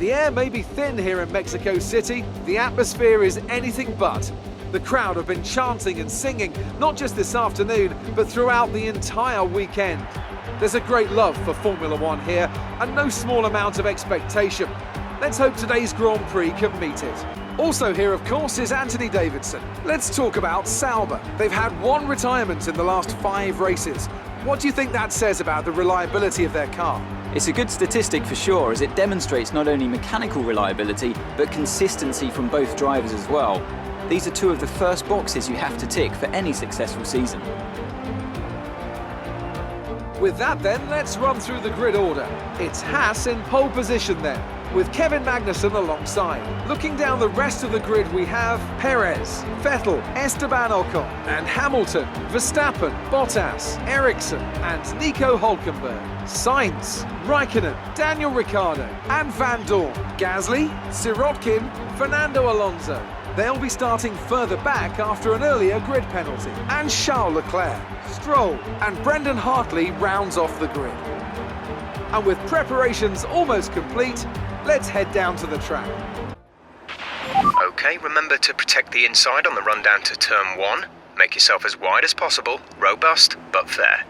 The air may be thin here in Mexico City, the atmosphere is anything but. The crowd have been chanting and singing, not just this afternoon, but throughout the entire weekend. There's a great love for Formula One here, and no small amount of expectation. Let's hope today's Grand Prix can meet it. Also here, of course, is Anthony Davidson. Let's talk about Sauber. They've had one retirement in the last 5 races. What do you think that says about the reliability of their car? It's a good statistic for sure, as it demonstrates not only mechanical reliability, but consistency from both drivers as well. These are 2 of the first boxes you have to tick for any successful season. With that then, let's run through the grid order. It's Haas in pole position then, with Kevin Magnussen alongside. Looking down the rest of the grid, we have Perez, Vettel, Esteban Ocon, and Hamilton, Verstappen, Bottas, Ericsson, and Nico Hülkenberg. Sainz, Raikkonen, Daniel Ricciardo, and Van Dorn. Gasly, Sirotkin, Fernando Alonso. They'll be starting further back after an earlier grid penalty. And Charles Leclerc, Stroll, and Brendan Hartley rounds off the grid. And with preparations almost complete, let's head down to the track. Okay, remember to protect the inside on the run down to turn 1. Make yourself as wide as possible, robust but fair.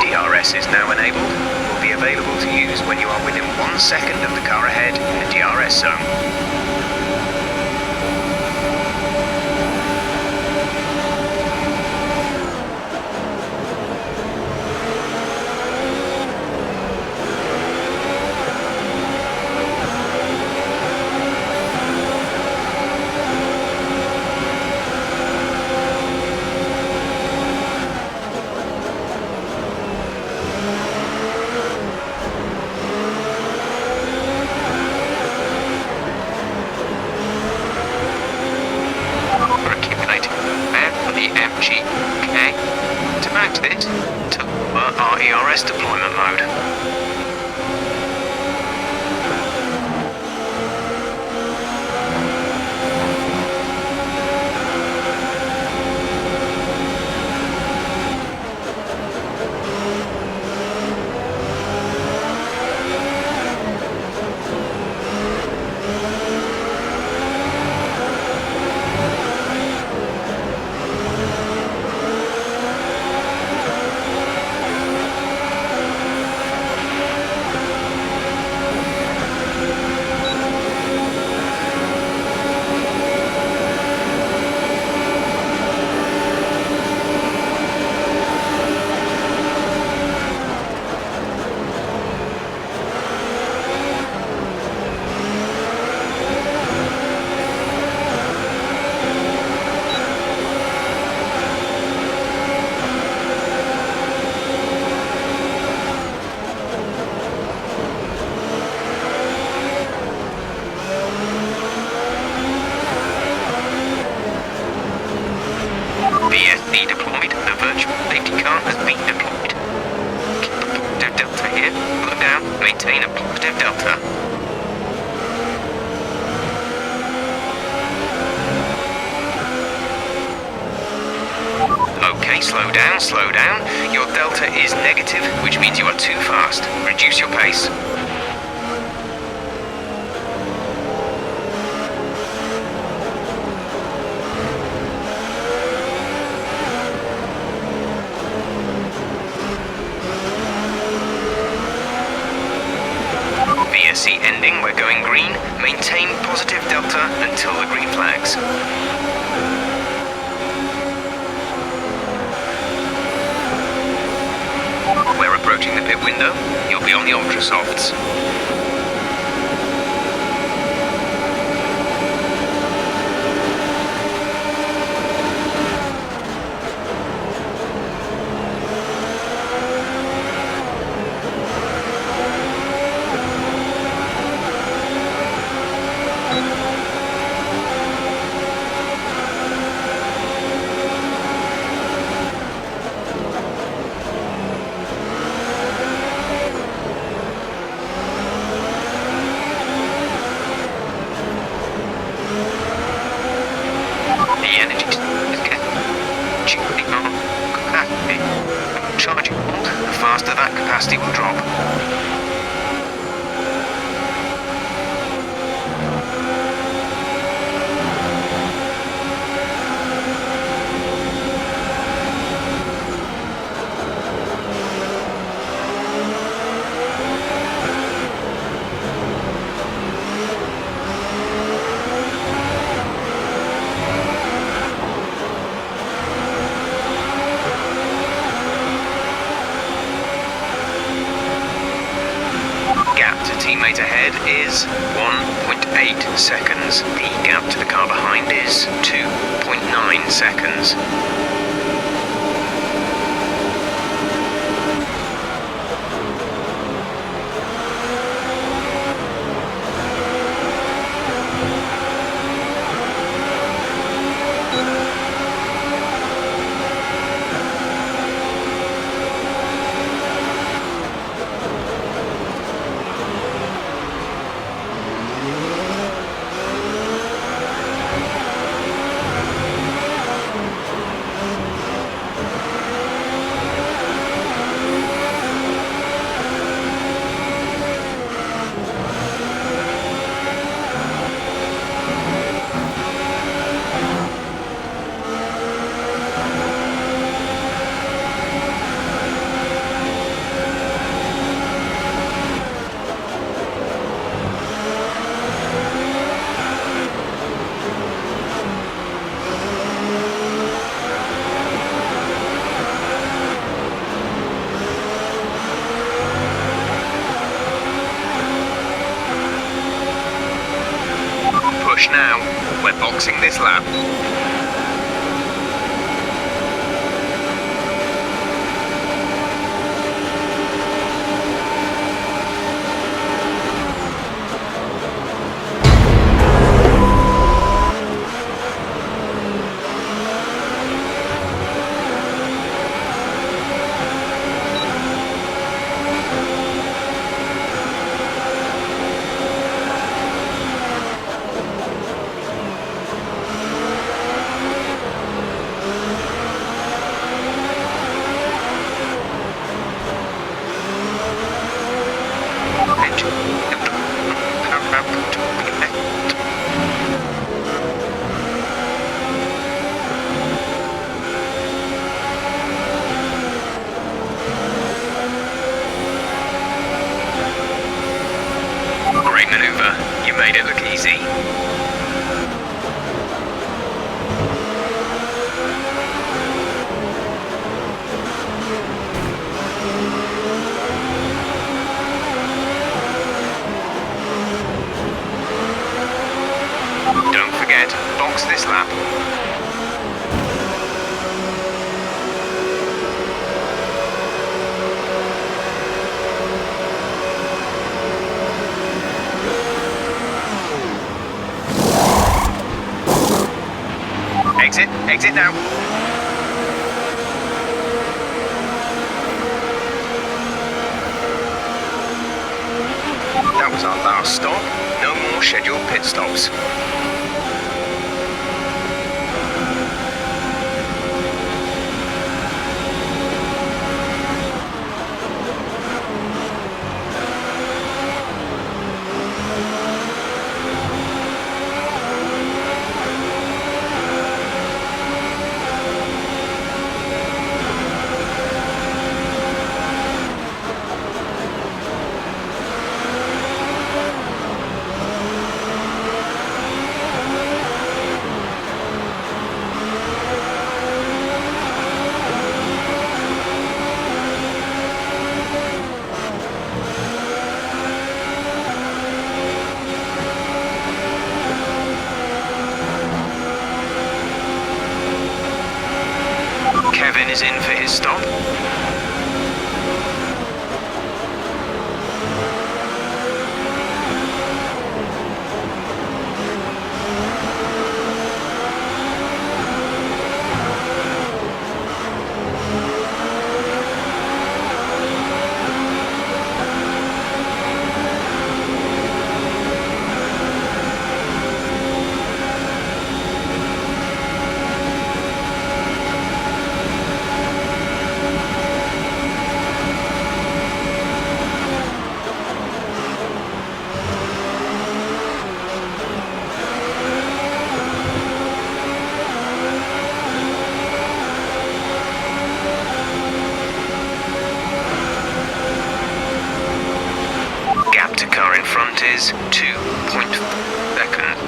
DRS is now enabled, will be available to use when you are within 1 second of the car ahead in the DRS zone. RERS deployment mode. Maintain a positive delta. Okay, slow down, slow down. Your delta is negative, which means you are too fast. Reduce your pace. VSC ending, we're going green. Maintain positive delta until the green flags. We're approaching the pit window. You'll be on the ultra softs. Charging, the faster that capacity will drop. Teammate ahead is 1.8 seconds. The gap to the car behind is 2.9 seconds. Now, we're boxing this lap. Great maneuver. You made it look easy. Don't forget, box this lap. Exit now. That was our last stop. No more scheduled pit stops. Kevin is in for his stop. Gap to car in front is 2.4 seconds.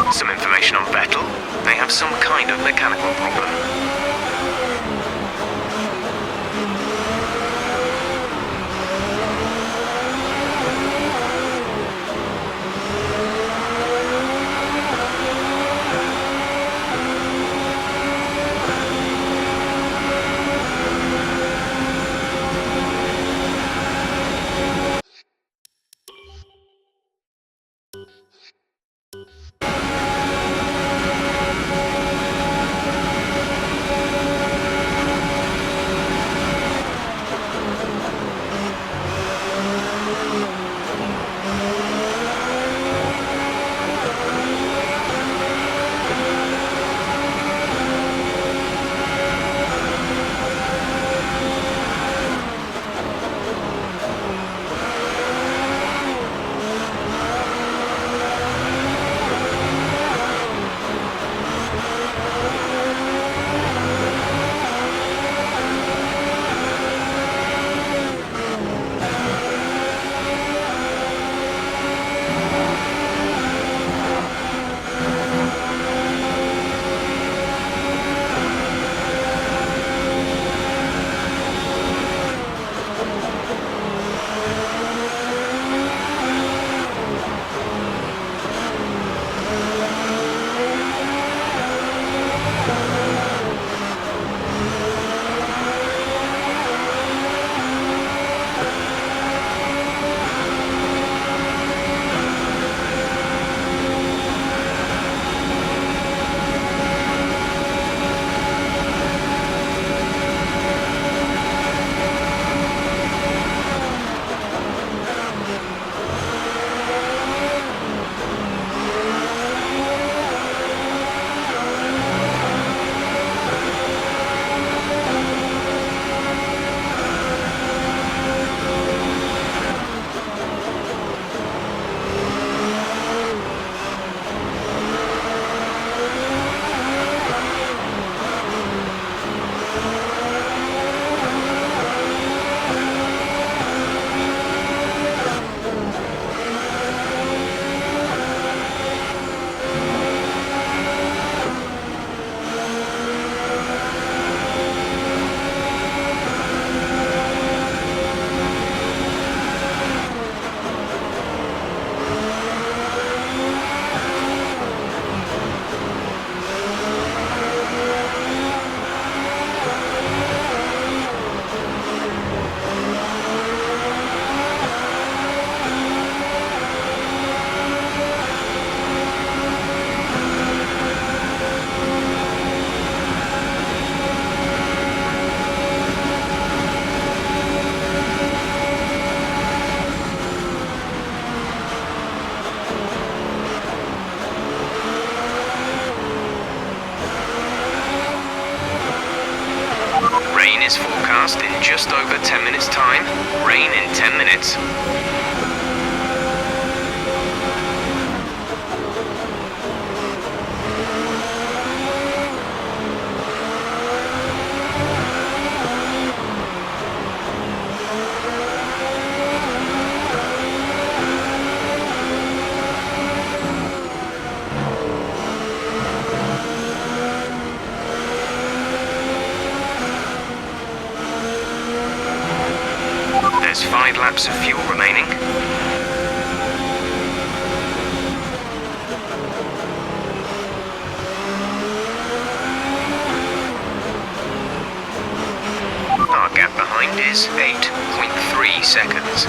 Some information on Vettel. They have some kind of mechanical problem. Rain is forecast in just over 10 minutes' time. Rain in 10 minutes. There's 5 laps of fuel remaining. Our gap behind is 8.3 seconds.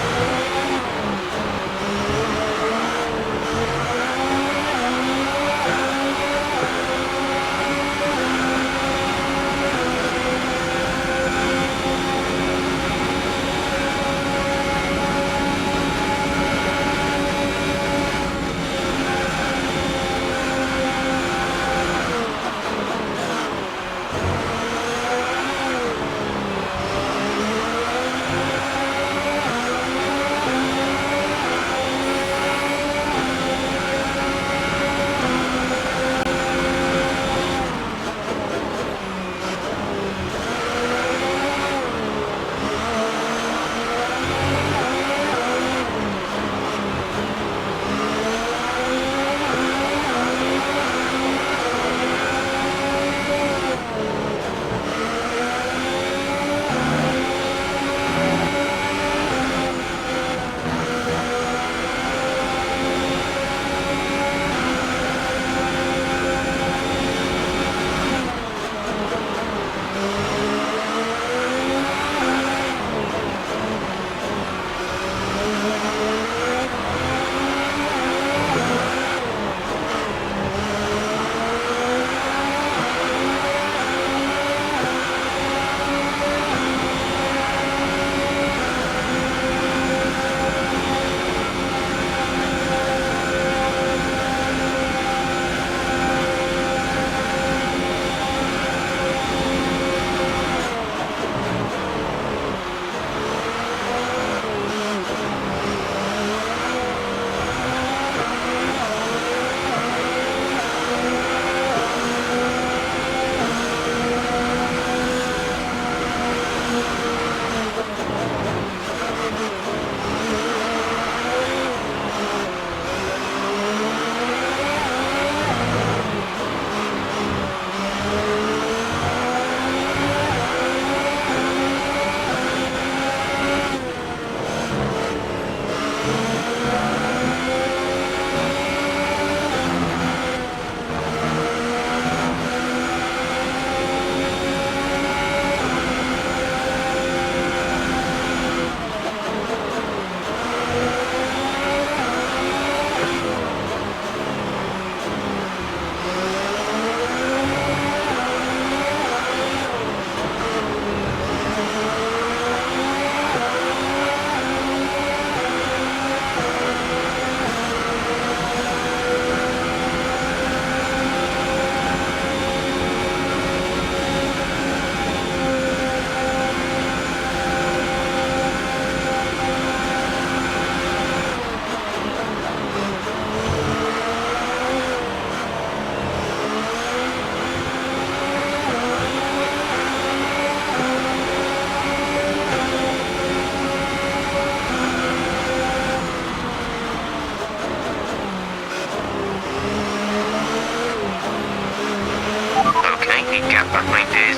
behind is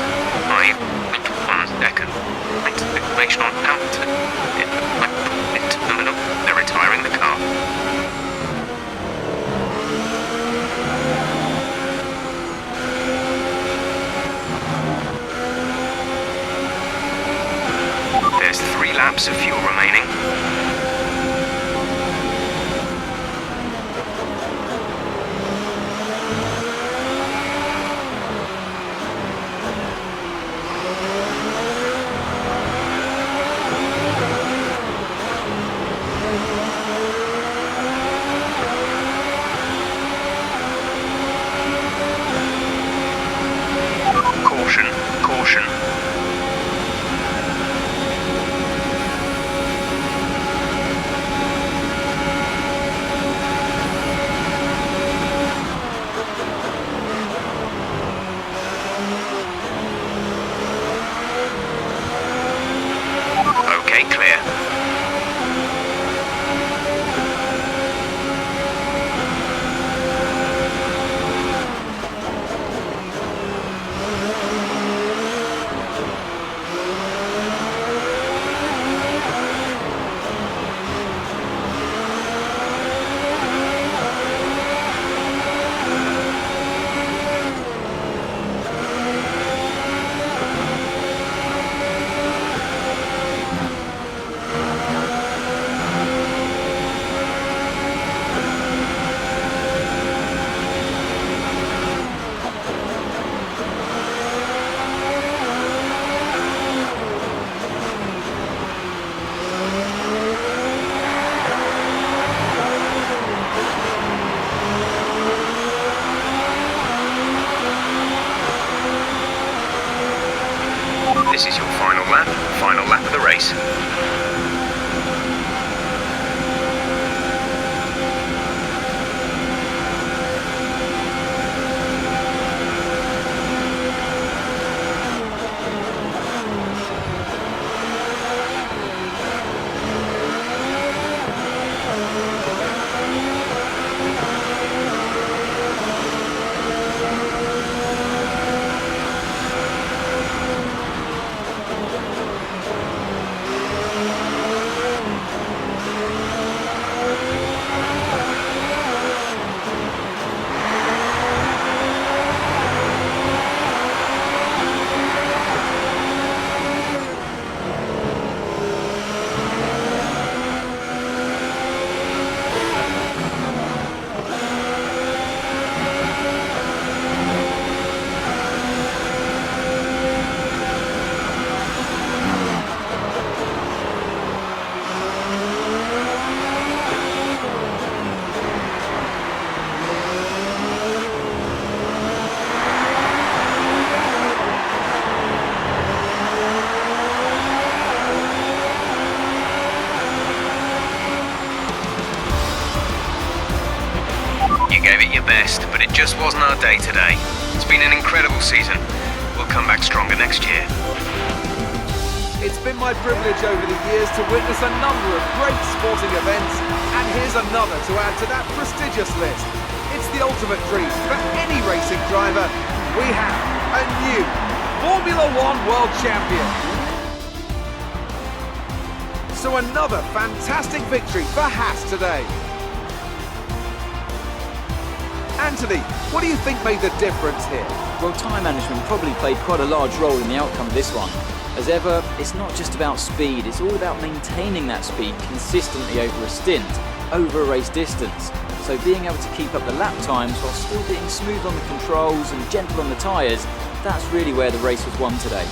5.1 seconds. Information on out into terminal. They're retiring the car. There's 3 laps of fuel remaining. Caution, caution. Okay, clear. This is your final lap of the race. You gave it your best, but it just wasn't our day today. It's been an incredible season. We'll come back stronger next year. It's been my privilege over the years to witness a number of great sporting events, and here's another to add to that prestigious list. It's the ultimate dream for any racing driver. We have a new Formula One World Champion. So another fantastic victory for Haas today. Anthony, what do you think made the difference here? Well, time management probably played quite a large role in the outcome of this one. As ever, it's not just about speed, it's all about maintaining that speed consistently over a stint, over a race distance. So being able to keep up the lap times while still being smooth on the controls and gentle on the tyres, that's really where the race was won today.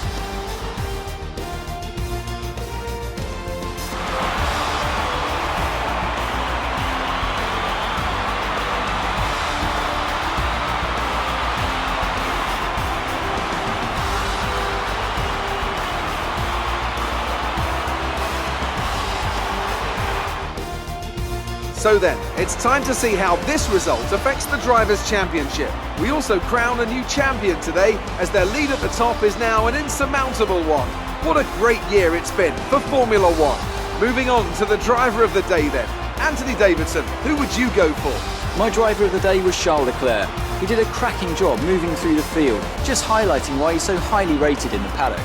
So then, it's time to see how this result affects the Drivers' Championship. We also crown a new champion today, as their lead at the top is now an insurmountable one. What a great year it's been for Formula One. Moving on to the driver of the day then. Anthony Davidson, who would you go for? My driver of the day was Charles Leclerc. He did a cracking job moving through the field, just highlighting why he's so highly rated in the paddock.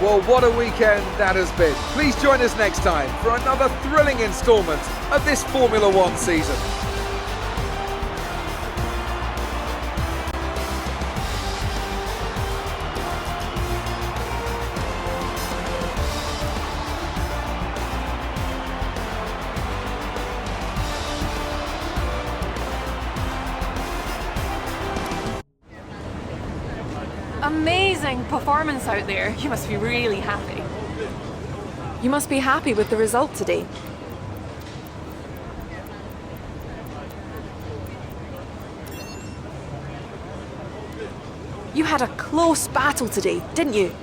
Well, what a weekend that has been. Please join us next time for another thrilling instalment of this Formula One season. Amazing performance out there. You must be really happy. You must be happy with the result today. You had a close battle today, didn't you?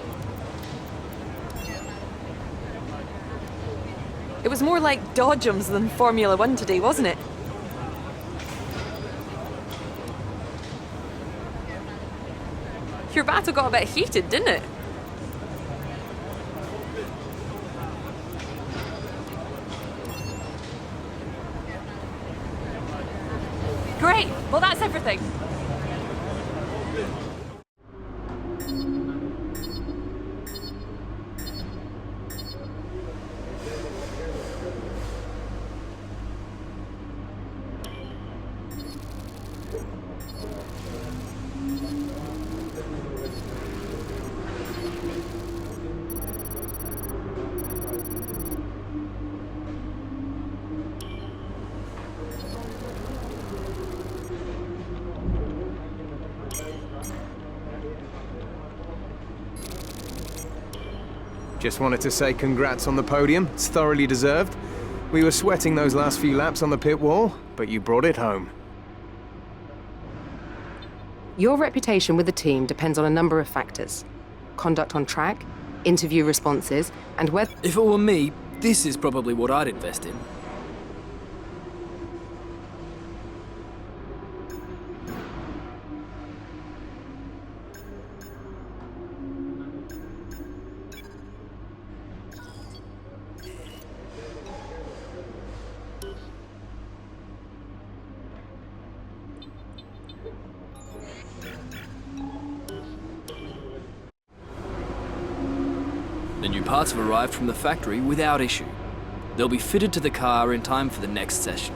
It was more like dodgems than Formula One today, wasn't it? Your battle got a bit heated, didn't it? everything? Just wanted to say congrats on the podium. It's thoroughly deserved. We were sweating those last few laps on the pit wall, but you brought it home. Your reputation with the team depends on a number of factors. Conduct on track, interview responses, and whether... If it were me, this is probably what I'd invest in. The new parts have arrived from the factory without issue. They'll be fitted to the car in time for the next session.